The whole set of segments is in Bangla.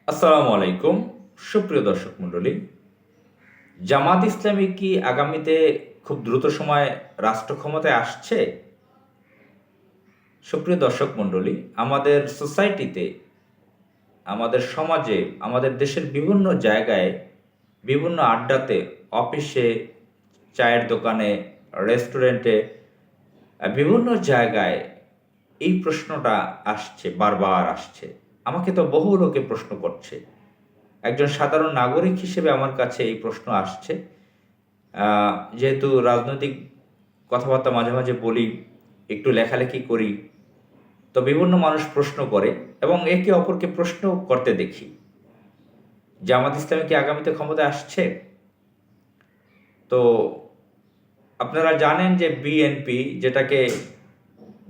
আসসালামু আলাইকুম। সুপ্রিয় দর্শক মণ্ডলী, জামাত ইসলামী কি আগামীতে খুব দ্রুত সময়ে রাষ্ট্র ক্ষমতায় আসছে? সুপ্রিয় দর্শক মণ্ডলী, আমাদের সোসাইটিতে, আমাদের সমাজে, আমাদের দেশের বিভিন্ন জায়গায়, বিভিন্ন আড্ডাতে, অফিসে, চায়ের দোকানে, রেস্টুরেন্টে, বিভিন্ন জায়গায় এই প্রশ্নটা আসছে, বারবার আসছে। আমাকে তো বহু লোকে প্রশ্ন করছে। একজন সাধারণ নাগরিক হিসেবে আমার কাছে এই প্রশ্ন আসছে। যেহেতু রাজনৈতিক কথাবার্তা মাঝে মাঝে বলি, একটু লেখালেখি করি, তো বিভিন্ন মানুষ প্রশ্ন করে এবং একে অপরকে প্রশ্ন করতে দেখি। জামাত ইসলামী কি আগামীতে ক্ষমতায় আসছে? তো আপনারা জানেন যে বিএনপি, যেটাকে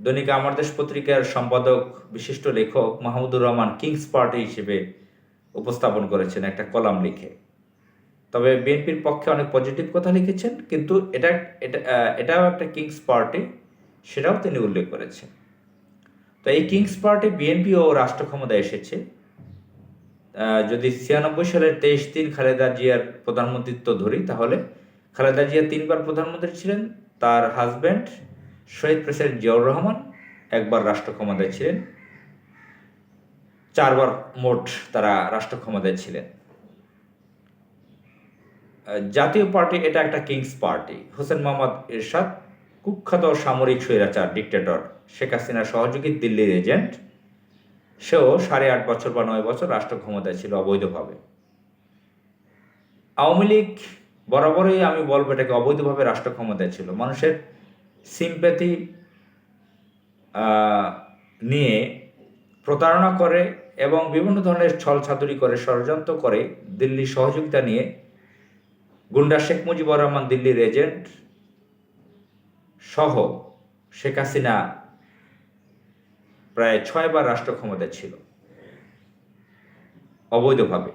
দৈনিক আমার দেশ পত্রিকার সম্পাদক বিশিষ্ট লেখক মাহমুদুর রহমান কিংস পার্টি হিসেবে উপস্থাপন করেছেন একটা কলাম লিখে। তবে বিএনপির পক্ষে অনেক পজিটিভ কথা লিখেছেন, কিন্তু এটাও একটা কিংস পার্টি, সেটাও তিনি উল্লেখ করেছেন। তো এই কিংস পার্টি বিএনপিও রাষ্ট্র ক্ষমতায় এসেছে। যদি 96 সালের 23 খালেদা জিয়ার প্রধানমন্ত্রিত্ব ধরি, তাহলে খালেদা জিয়া 3বার প্রধানমন্ত্রী ছিলেন। তার হাজব্যান্ড শহীদ প্রেসিডেন্ট জিয়াউর রহমান একবার রাষ্ট্র ক্ষমতায় ছিলেন। 4বার মোট তারা রাষ্ট্র ক্ষমতায় ছিলেন। জাতীয় পার্টি এটা একটা কিংস পার্টি। হোসেন মোহাম্মদ এরশাদ কুখ্যাত সামরিক স্বৈরাচার ডিক্টেটর শেখ হাসিনার সহযোগী দিল্লির এজেন্ট, সেও 8.5 বছর বা 9 বছর রাষ্ট্র ক্ষমতায় ছিল অবৈধভাবে। আওয়ামী লীগ বরাবরই, আমি বলবো, এটাকে অবৈধভাবে রাষ্ট্র ক্ষমতায় ছিল। মানুষের সিম্প্যাথি নিয়ে প্রতারণা করে এবং বিভিন্ন ধরনের ছলছাতুরি করে, ষড়যন্ত্র করে, দিল্লির সহযোগিতা নিয়ে গুন্ডা শেখ মুজিবুর রহমান দিল্লির এজেন্ট সহ শেখ হাসিনা প্রায় 6বার রাষ্ট্র ক্ষমতায় ছিল অবৈধভাবে।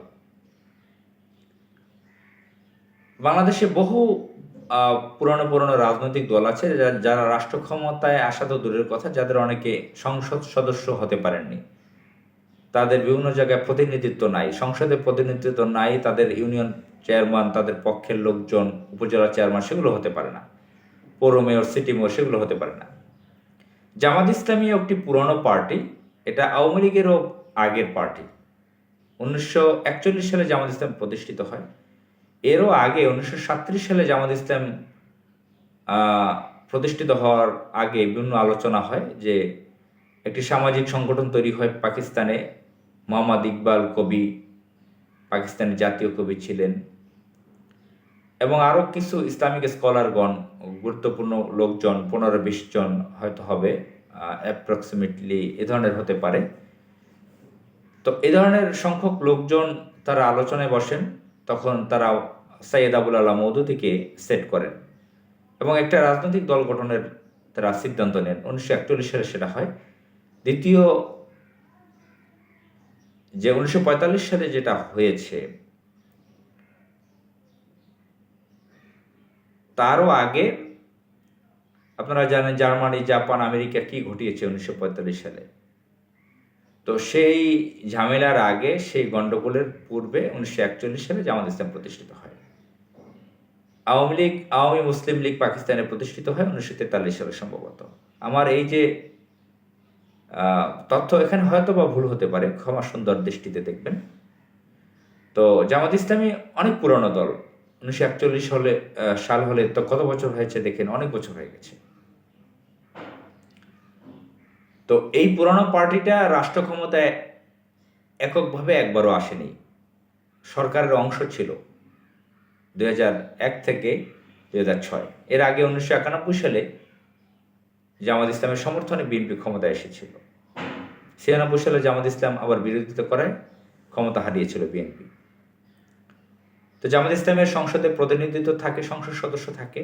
বাংলাদেশে বহু পুরনো পুরনো রাজনৈতিক দল আছে যারা রাষ্ট্র ক্ষমতায় আসা তো দূরের কথা, যাদের অনেকে সংসদ সদস্য হতে পারেননি। তাদের বিভিন্ন জায়গায় প্রতিনিধিত্ব নাই, সংসদে প্রতিনিধিত্ব নাই, তাদের ইউনিয়ন চেয়ারম্যান, তাদের পক্ষের লোকজন, উপজেলা চেয়ারম্যান, সেগুলো হতে পারে না, পৌর মেয়র, সিটি মেয়র, সেগুলো হতে পারে না। জামাত ইসলামী একটি পুরনো পার্টি, এটা আওয়ামী লীগেরও আগের পার্টি। 1941 সালে জামাত ইসলাম প্রতিষ্ঠিত হয়। এরও আগে 1937 সালে জামাত ইসলাম প্রতিষ্ঠিত হওয়ার আগে বিভিন্ন আলোচনা হয় যে একটি সামাজিক সংগঠন তৈরি হয় পাকিস্তানে। মোহাম্মদ ইকবাল কবি পাকিস্তানের জাতীয় কবি ছিলেন এবং আরও কিছু ইসলামিক স্কলারগণ, গুরুত্বপূর্ণ লোকজন, 15-20 জন হয়তো হবে, অ্যাপ্রক্সিমেটলি এ ধরনের হতে পারে। তো এ ধরনের সংখ্যক লোকজন তারা আলোচনায় বসেন। তখন তারা সৈয়দ আবুল আলা মওদুদীকে সেট করেন এবং একটা রাজনৈতিক দল গঠনের তারা সিদ্ধান্ত নেন। 1941 সালে সেটা হয়। দ্বিতীয় যে 1945 সালে যেটা হয়েছে, তারও আগে আপনারা জানেন জার্মানি, জাপান, আমেরিকা কি ঘটিয়েছে 1945 সালে। তো সেই ঝামেলার আগে, সেই গণ্ডগোলের পূর্বে 1941 সালে জামাত ইসলাম প্রতিষ্ঠিত হয়। আওয়ামী লীগ, আওয়ামী মুসলিম লীগ পাকিস্তানে প্রতিষ্ঠিত হয় 1943 সালে সম্ভবত। আমার এই যে তথ্য এখানে হয়তো বা ভুল হতে পারে, ক্ষমা সুন্দর দৃষ্টিতে দেখবেন। তো জামাত ইসলামী অনেক পুরনো দল। 1941 সাল হলে তো কত বছর হয়েছে দেখেন, অনেক বছর হয়ে গেছে। তো এই পুরনো পার্টিটা রাষ্ট্র ক্ষমতায় এককভাবে একবারও আসেনি, সরকারের অংশ ছিল 2001 থেকে 2006। এর আগে 1991 সালে জামাত ইসলামের সমর্থনে বিএনপি ক্ষমতায় এসেছিল। 96 সালে জামাত ইসলাম আবার বিরোধিতা করায় ক্ষমতা হারিয়েছিল বিএনপি। তো জামাত ইসলামের সংসদে প্রতিনিধিত্ব থাকে, সংসদ সদস্য থাকে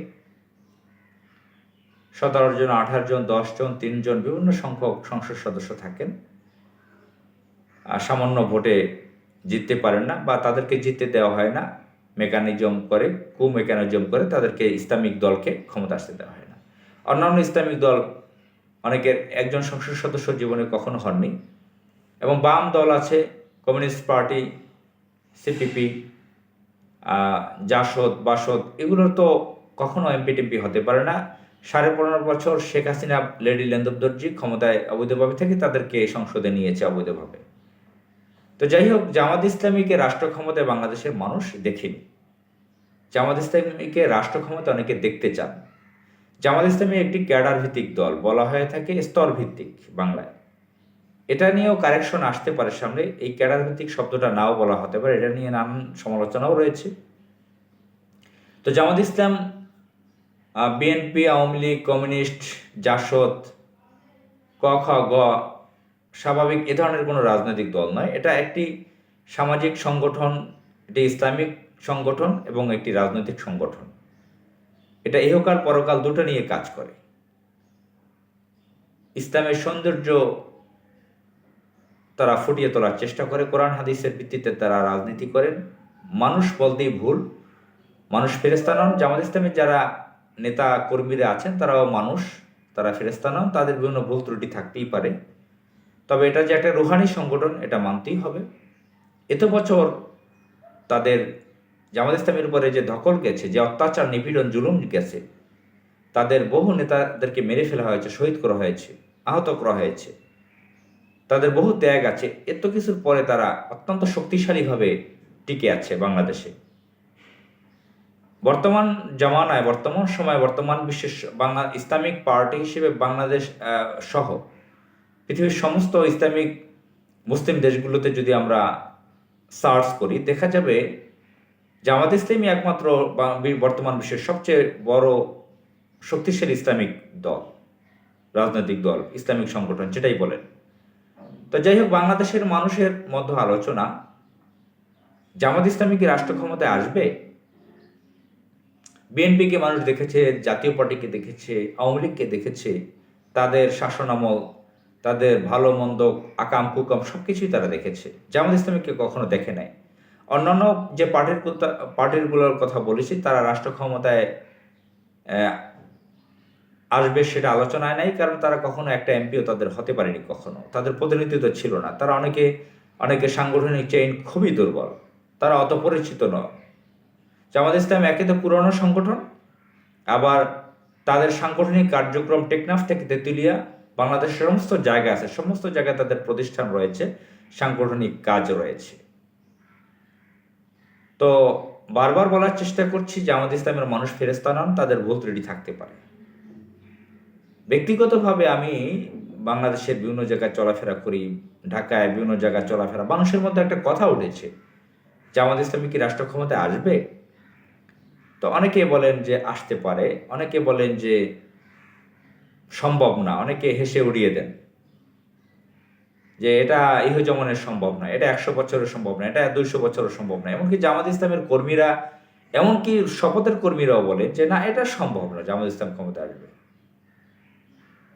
17 জন, 18 জন, 10 জন, 3 জন, বিভিন্ন সংখ্যক সংসদ সদস্য থাকেন। সামান্য ভোটে জিততে পারেন না বা তাদেরকে জিততে দেওয়া হয় না, মেকানিজম করে তাদেরকে, ইসলামিক দলকে ক্ষমতা আসতে দেওয়া হয় না। অন্যান্য ইসলামিক দল অনেকের একজন সংসদ সদস্য জীবনে কখনো হননি এবং বাম দল আছে, communist party, CPP, JASAD, BASAD, এগুলোর তো কখনো এমপি টেমপি হতে পারে না। 15.5 বছর শেখ হাসিনা, লেডি লেন্দরদর্জি ক্ষমতায় অবৈধভাবে থেকে তাদেরকে সংসদে নিয়েছে অবৈধভাবে। তো যাই হোক, জামাত ইসলামীকে রাষ্ট্র ক্ষমতায় বাংলাদেশের মানুষ দেখেনি। জামাত ইসলামীকে রাষ্ট্র ক্ষমতা অনেকে দেখতে চান। জামাত ইসলামী একটি ক্যাডার ভিত্তিক দল, বলা হয়ে থাকে স্তর ভিত্তিক বাংলায়। এটা নিয়েও কারেকশন আসতে পারে সামনে, এই ক্যাডার ভিত্তিক শব্দটা নাও বলা হতে পারে, এটা নিয়ে নানান সমালোচনাও রয়েছে। তো জামাত ইসলাম, বিএনপি, আওয়ামী লীগ, কমিউনিস্ট, জাসদ, ক খ গ স্বাভাবিক এ ধরনের কোনো রাজনৈতিক দল নয়। এটা একটি সামাজিক সংগঠন, এটি ইসলামিক সংগঠন এবং একটি রাজনৈতিক সংগঠন। এটা ইহকাল পরকাল দুটো নিয়ে কাজ করে। ইসলামের সৌন্দর্য তারা ফুটিয়ে তোলার চেষ্টা করে, কোরআন হাদিসের ভিত্তিতে তারা রাজনীতি করেন। মানুষ বলতেই ভুল, মানুষ ফেরেশতা নন। জামাত ইসলামের যারা নেতা কর্মীরা আছেন তারাও মানুষ, তারা ফেরেশতা নন, তাদের বিভিন্ন ভুল ত্রুটি থাকতেই পারে। তবে এটা যে একটা রুহানি সংগঠন এটা মানতেই হবে। এত বছর তাদের জামাত ইসলামের উপরে যে ধকল গেছে, যে অত্যাচার, নিপীড়ন, জুলুম গেছে, তাদের বহু নেতাদেরকে মেরে ফেলা হয়েছে, শহীদ করা হয়েছে, আহত করা হয়েছে, তাদের বহু ত্যাগ আছে। এত কিছুর পরে তারা অত্যন্ত শক্তিশালীভাবে টিকে আছে বাংলাদেশে। বর্তমান জামানায়, বর্তমান সময়ে, বর্তমান বিশ্বের ইসলামিক পার্টি হিসেবে বাংলাদেশ সহ পৃথিবীর সমস্ত ইসলামিক মুসলিম দেশগুলোতে যদি আমরা সার্চ করি, দেখা যাবে জামাত ইসলামী একমাত্র বর্তমান বিশ্বের সবচেয়ে বড় শক্তিশালী ইসলামিক দল, রাজনৈতিক দল, ইসলামিক সংগঠন, যেটাই বলেন। তো যাই হোক, বাংলাদেশের মানুষের মধ্যে আলোচনা, জামাত ইসলামী কি রাষ্ট্র ক্ষমতায় আসবে? বিএনপিকে মানুষ দেখেছে, জাতীয় পার্টিকে দেখেছে, আওয়ামী লীগকে দেখেছে, তাদের শাসনামল, তাদের ভালো মন্দ, আকাম কুকাম সবকিছুই তারা দেখেছে। জামাত ইসলামীকে কখনো দেখে নাই। অন্যান্য যে পার্টিগুলোর কথা বলেছি, তারা রাষ্ট্র ক্ষমতায় আসবে সেটা আলোচনায় নাই, কারণ তারা কখনো একটা এমপিও তাদের হতে পারেনি, কখনো তাদের প্রতিনিধিত্ব ছিল না। তারা অনেকে সাংগঠনিক চেইন খুবই দুর্বল, তারা অত পরিচিত নয়। জামাত ইসলাম একে তো পুরনো সংগঠন, আবার তাদের সাংগঠনিক কার্যক্রম টেকনাফ থেকে তেঁতুলিয়া, বাংলাদেশের সমস্ত জায়গা আছে, সমস্ত জায়গায় তাদের প্রতিষ্ঠান রয়েছে, সাংগঠনিক কাজ রয়েছে। তো বারবার বলার চেষ্টা করছি, জামাত ইসলামের মানুষ ফেরেশতা নন, তাদের ভুল ত্রুটি থাকতে পারে। ব্যক্তিগতভাবে আমি বাংলাদেশের বিভিন্ন জায়গায় চলাফেরা করি, ঢাকায় বিভিন্ন জায়গায় চলাফেরা, মানুষের মধ্যে একটা কথা উঠেছে, জামাত ইসলামী কি রাষ্ট্র ক্ষমতায় আসবে? তো অনেকে বলেন যে আসতে পারে, অনেকে বলেন যে সম্ভব না, অনেকে হেসে উড়িয়ে দেন যে এটা ইহজমনের সম্ভব না, এটা 100 বছরের সম্ভব না, এটা 200 বছরের সম্ভব না। এমনকি জামাত ইসলামের কর্মীরা, এমনকি শপথের কর্মীরাও বলে যে না, এটা সম্ভব না, জামাত ইসলাম ক্ষমতায় আসবে।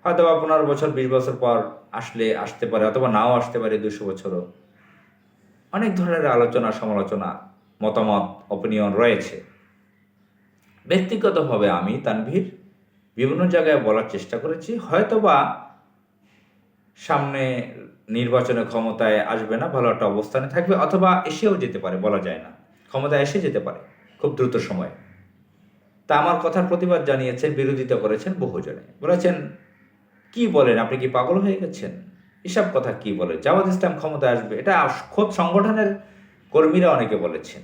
হয়তো বা 15 বছর 20 বছর পর আসতে পারে, অথবা নাও আসতে পারে, 200 বছরও। অনেক ধরনের আলোচনা, সমালোচনা, মতামত, অপিনিয়ন রয়েছে। ব্যক্তিগতভাবে আমি তানভীর বিভিন্ন জায়গায় বলার চেষ্টা করেছি, হয়তোবা সামনে নির্বাচনে ক্ষমতায় আসবে না, ভালো একটা অবস্থানে থাকবে, অথবা এসেও যেতে পারে, বলা যায় না, ক্ষমতায় এসে যেতে পারে খুব দ্রুত সময়ে। তা আমার কথার প্রতিবাদ জানিয়েছেন, বিরোধিতা করেছেন বহুজনে, বলেছেন কি বলেন, আপনি কি পাগল হয়ে গেছেন, এসব কথা কি বলে, জামাত ইসলাম ক্ষমতায় আসবে? এটা খোদ সংগঠনের কর্মীরা অনেকে বলেছেন,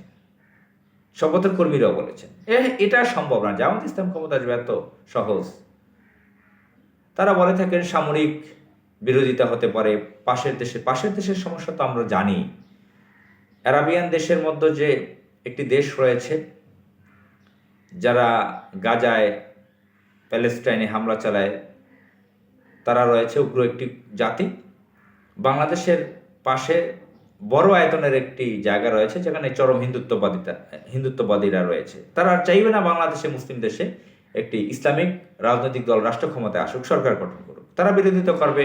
শপথের কর্মীরাও বলেছেন এটা সম্ভব না, জামাত ইসলাম ক্ষমতা আসবে এত সহজ। তারা বলে থাকেন সামরিক বিরোধিতা হতে পারে, পাশের দেশের সমস্যা তো আমরা জানি। আরাবিয়ান দেশের মধ্যে যে একটি দেশ রয়েছে যারা গাজায়, প্যালেস্টাইনে হামলা চালায়, তারা রয়েছে উগ্র একটি জাতি। বাংলাদেশের পাশে বড় আয়তনের একটি জায়গা রয়েছে যেখানে চরম হিন্দুত্ববাদীরা রয়েছে। তারা চাইবে না বাংলাদেশে, মুসলিম দেশে একটি ইসলামিক রাজনৈতিক দল রাষ্ট্র ক্ষমতায় আসুক, সরকার গঠন করুক, তারা বিরোধিতা করবে।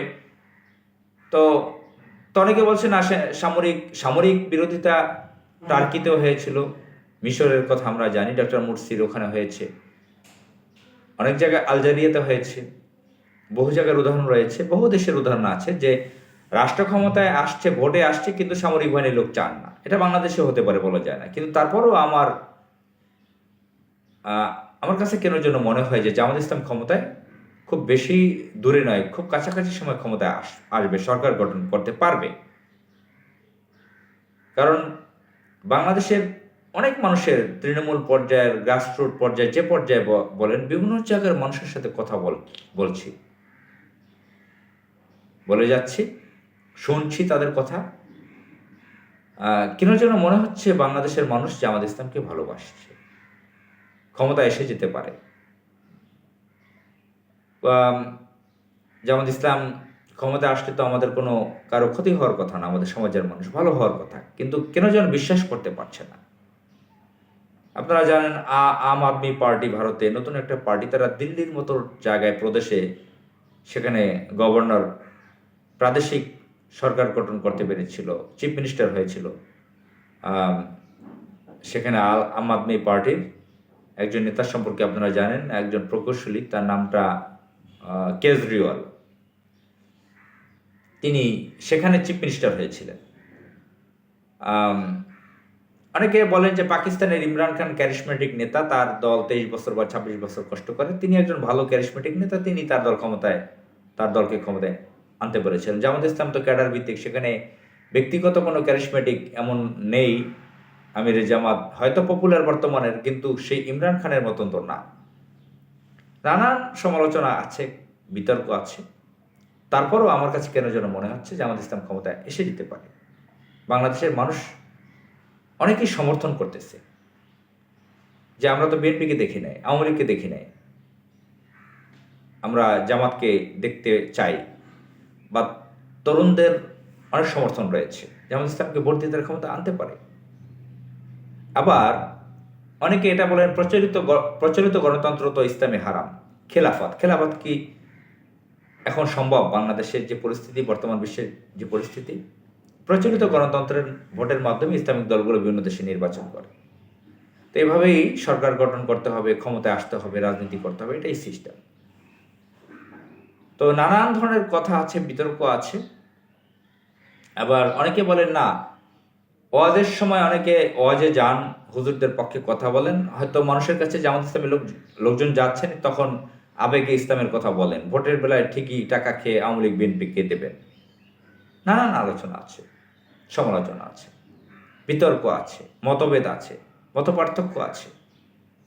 তো অনেকে বলছেন সামরিক বিরোধিতা টার্কিতেও হয়েছিল, মিশরের কথা আমরা জানি, ডক্টর মুরসির ওখানে হয়েছে, অনেক জায়গায় আলজেরিয়াতে হয়েছে, বহু জায়গার উদাহরণ রয়েছে, বহু দেশের উদাহরণ আছে যে রাষ্ট্র ক্ষমতায় আসছে, ভোটে আসছে, কিন্তু সামরিক বাহিনীর লোক চান না। এটা বাংলাদেশে হতে পারে, বলা যায় না। কিন্তু তারপরেও আহ, আমার কাছে কেন যেন মনে হয় যে জামাত ইসলাম ক্ষমতায় খুব বেশি দূরে নয়, খুব কাছাকাছি সময় ক্ষমতায় আসবে, সরকার গঠন করতে পারবে। কারণ বাংলাদেশের অনেক মানুষের তৃণমূল পর্যায়ের, গ্রাসরুট পর্যায়ে, যে পর্যায়ে বলেন, বিভিন্ন জায়গার মানুষের সাথে কথা বলছি, বলে যাচ্ছি, শুনছি তাদের কথা। কেন যেন মনে হচ্ছে বাংলাদেশের মানুষ জামাত ইসলামকে ভালোবাসছে, ক্ষমতা এসে যেতে পারে। আম, জামাত ইসলাম ক্ষমতা আসলে তো আমাদের কোনো কারো ক্ষতি হওয়ার কথা না, আমাদের সমাজের মানুষ ভালো হওয়ার কথা, কিন্তু কেন যেন বিশ্বাস করতে পারছে না। আপনারা জানেন আম আদমি পার্টি ভারতে নতুন একটা পার্টি, তারা দিল্লির মতো জায়গায়, প্রদেশে, সেখানে গভর্নর, প্রাদেশিক সরকার গঠন করতে পেরেছিল, চিফ মিনিস্টার হয়েছিল। আম, সেখানে আম আদমি পার্টির একজন নেতা সম্পর্কে আপনারা জানেন, একজন প্রকৌশলী, তার নামটা কেজরিওয়াল। তিনি সেখানে চিফ মিনিস্টার হয়েছিলেন। অনেকে বলেন যে পাকিস্তানের ইমরান খান ক্যারিশমেটিক নেতা, তার দল 23 বছর বা 26 বছর কষ্ট করে, তিনি একজন ভালো ক্যারিশমেটিক নেতা, তিনি তার দলকে ক্ষমতায় আনতে পেরেছিলেন। জামাত ইসলাম তো ক্যাডার ভিত্তিক, সেখানে ব্যক্তিগত কোনো ক্যারিশমেটিক এমন নেই। আমির জামাত হয়তো পপুলার বর্তমানের, কিন্তু সেই ইমরান খানের মতন তো না। নানান সমালোচনা আছে, বিতর্ক আছে, তারপরও আমার কাছে কেন যেন মনে হচ্ছে জামাত ইসলাম ক্ষমতায় এসে যেতে পারে। বাংলাদেশের মানুষ অনেকেই সমর্থন করতেছে, যে আমরা তো বিএনপিকে দেখি নাই, আওয়ামী লীগকে দেখি নাই, আমরা জামাতকে দেখতে চাই, বা তরুণদের অনেক সমর্থন রয়েছে, জামাত ইসলামকে ভোট দিয়ে তার ক্ষমতা আনতে পারে। আবার অনেকে এটা বলেন, প্রচলিত গণতন্ত্র তো ইসলামে হারাম। খেলাফত কি এখন সম্ভব? বাংলাদেশের যে পরিস্থিতি, বর্তমান বিশ্বের যে পরিস্থিতি, প্রচলিত গণতন্ত্রের ভোটের মাধ্যমে ইসলামিক দলগুলো বিভিন্ন দেশে নির্বাচন করে। তো এভাবেই সরকার গঠন করতে হবে, ক্ষমতায় আসতে হবে, রাজনীতি করতে হবে, এটাই সিস্টেম। তো নানান ধরনের কথা আছে, বিতর্ক আছে। আবার অনেকে বলেন না, ওয়াজের সময় অনেকে ওয়াজে যান, হুজুরদের পক্ষে কথা বলেন, হয়তো মানুষের কাছে জামাত ইসলামের লোকজন যাচ্ছেন, তখন আবেগে ইসলামের কথা বলেন, ভোটের বেলায় ঠিকই টাকা খেয়ে আওয়ামী লীগ বিএনপিকে দেবেন। নানান আলোচনা আছে, সমালোচনা আছে, বিতর্ক আছে, মতভেদ আছে, মত পার্থক্য আছে।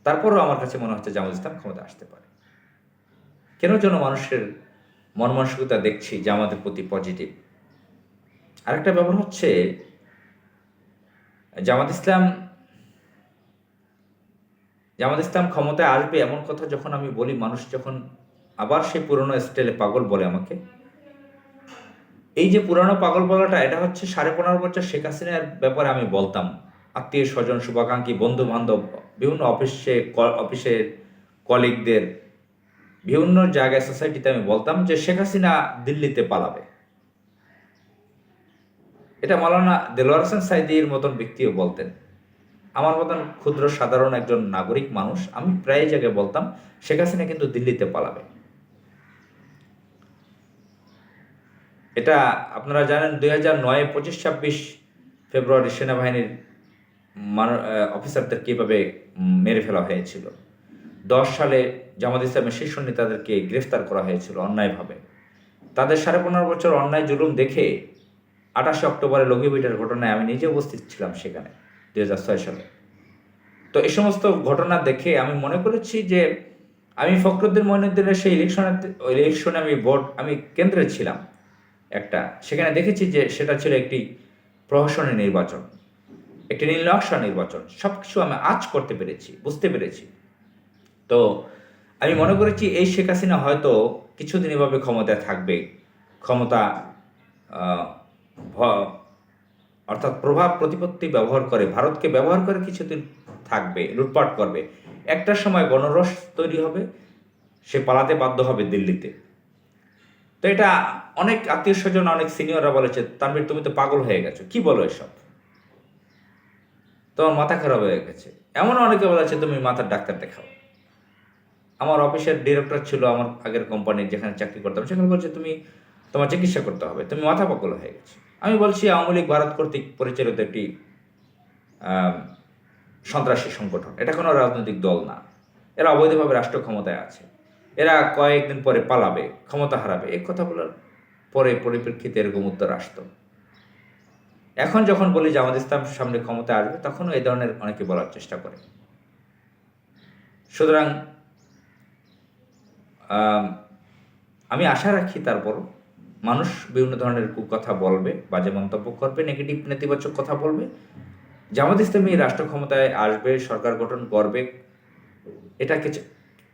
তারপরও আমার কাছে মনে হচ্ছে জামাত ইসলাম ক্ষমতা আসতে পারে। কেন যেন মানুষের মন মানসিকতা দেখছি জামাতের প্রতি পজিটিভ। আরেকটা ব্যাপার হচ্ছে, জামাত ইসলাম ক্ষমতায় আসবে এমন কথা যখন আমি বলি, মানুষ যখন আবার সেই পুরনো স্টাইলে পাগল বলে আমাকে। এই যে পুরানো পাগল বলাটা, এটা হচ্ছে 15.5 বছর শেখ হাসিনার ব্যাপারে আমি বলতাম, আত্মীয় স্বজন, শুভাকাঙ্ক্ষী, বন্ধু বান্ধব, বিভিন্ন অফিসের কলিগদের, বিভিন্ন জায়গায়, সোসাইটিতে আমি বলতাম যে শেখ হাসিনা দিল্লিতে পালাবে। এটা মাওলানা দেলোয়ার হোসেন সাইদির মতন ব্যক্তিও বলতেন। আমার মতন ক্ষুদ্র সাধারণ একজন নাগরিক মানুষ, আমি প্রায় জায়গায় বলতাম শেখ হাসিনা কিন্তু দিল্লিতে পালাবে। এটা আপনারা জানেন, 2009 25-26 ফেব্রুয়ারি সেনাবাহিনীর অফিসারদের কীভাবে মেরে ফেলা হয়েছিল। 10 সালে জামাত ইসলামের শীর্ষ নেতাদেরকে গ্রেফতার করা হয়েছিল অন্যায়ভাবে। তাদের 15.5 বছর অন্যায় জুলুম দেখে 28 অক্টোবরে লঘিবিটার ঘটনায় আমি নিজে উপস্থিত ছিলাম সেখানে 2006 সালে। তো এই সমস্ত ঘটনা দেখে আমি মনে করেছি যে আমি ফখরুদ্দিন মঈনুদ্দিনের সেই ইলেকশনে আমি কেন্দ্রে ছিলাম একটা, সেখানে দেখেছি যে সেটা ছিল একটি প্রহসনের নির্বাচন, একটি নীলনকশা নির্বাচন। সব কিছু আমি আঁচ করতে পেরেছি, বুঝতে পেরেছি। তো আমি মনে করেছি এই শেখ হাসিনা হয়তো কিছুদিন এভাবে ক্ষমতায় থাকবে, ক্ষমতা অর্থাৎ প্রভাব প্রতিপত্তি ব্যবহার করে, ভারতকে ব্যবহার করে কিছুদিন থাকবে, লুটপাট করবে। একটা সময় গণরোষ তৈরি হবে, সে পালাতে বাধ্য হবে দিল্লিতে। তো এটা অনেক আত্মীয় স্বজন, অনেক সিনিয়ররা বলেছে, তানভীর তুমি তো পাগল হয়ে গেছো, কি বলো এসব, তোমার মাথা খারাপ হয়ে গেছে। এমন অনেকে বলেছে তুমি মাথার ডাক্তার দেখাও। আমার অফিসের ডিরেক্টর ছিল আমার আগের কোম্পানির, যেখানে চাকরি করতাম, সেখানে বলছে তুমি তোমার চিকিৎসা করতে হবে, তুমি মাথা পাগল হয়ে গেছে। আমি বলছি আওয়ামী লীগ ভারত কর্তৃক পরিচালিত একটি আহ, সন্ত্রাসী সংগঠন, এটা কোনো রাজনৈতিক দল না। এরা অবৈধভাবে রাষ্ট্র ক্ষমতায় আছে, এরা কয়েকদিন পরে পালাবে, ক্ষমতা হারাবে, এই কথা বলার পরে পরিপ্রেক্ষিতে এরকম উত্তর আসতো। এখন যখন বলি জামাত ইসলাম সামনে ক্ষমতায় আসবে, তখনও এই ধরনের অনেকে বলার চেষ্টা করে। সুতরাং আমি আশা রাখি তারপর মানুষ বিভিন্ন ধরনের কথা বলবে, বাজে মন্তব্য করবে, নেগেটিভ নেতিবাচক কথা বলবে। জামাত ইসলামী রাষ্ট্র ক্ষমতায় আসবে, সরকার গঠন করবে, এটাকে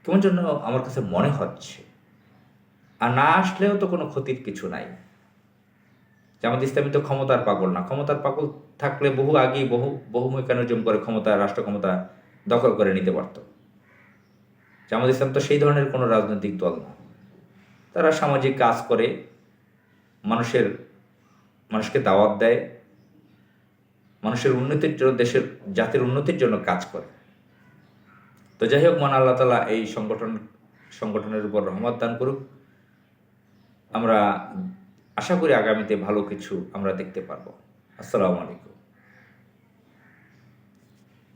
কেমন জন্য আমার কাছে মনে হচ্ছে। আর না আসলেও তো কোনো ক্ষতির কিছু নাই। জামাত ইসলামী তো ক্ষমতার পাগল না। ক্ষমতার পাগল থাকলে বহু আগেই বহু মেকানিজম করে রাষ্ট্র ক্ষমতা দখল করে নিতে পারত। জামাত ইসলাম তো সেই ধরনের কোনো রাজনৈতিক দল না। তারা সামাজিক কাজ করে, মানুষকে দাওয়াত দেয়, মানুষের উন্নতির জন্য, জাতির উন্নতির জন্য কাজ করে। তো যাই হোক, মহান আল্লাহ তাআলা এই সংগঠনের উপর রহমত দান করুক। আমরা আশা করি আগামীতে ভালো কিছু আমরা দেখতে পারবো। আসসালামু আলাইকুম।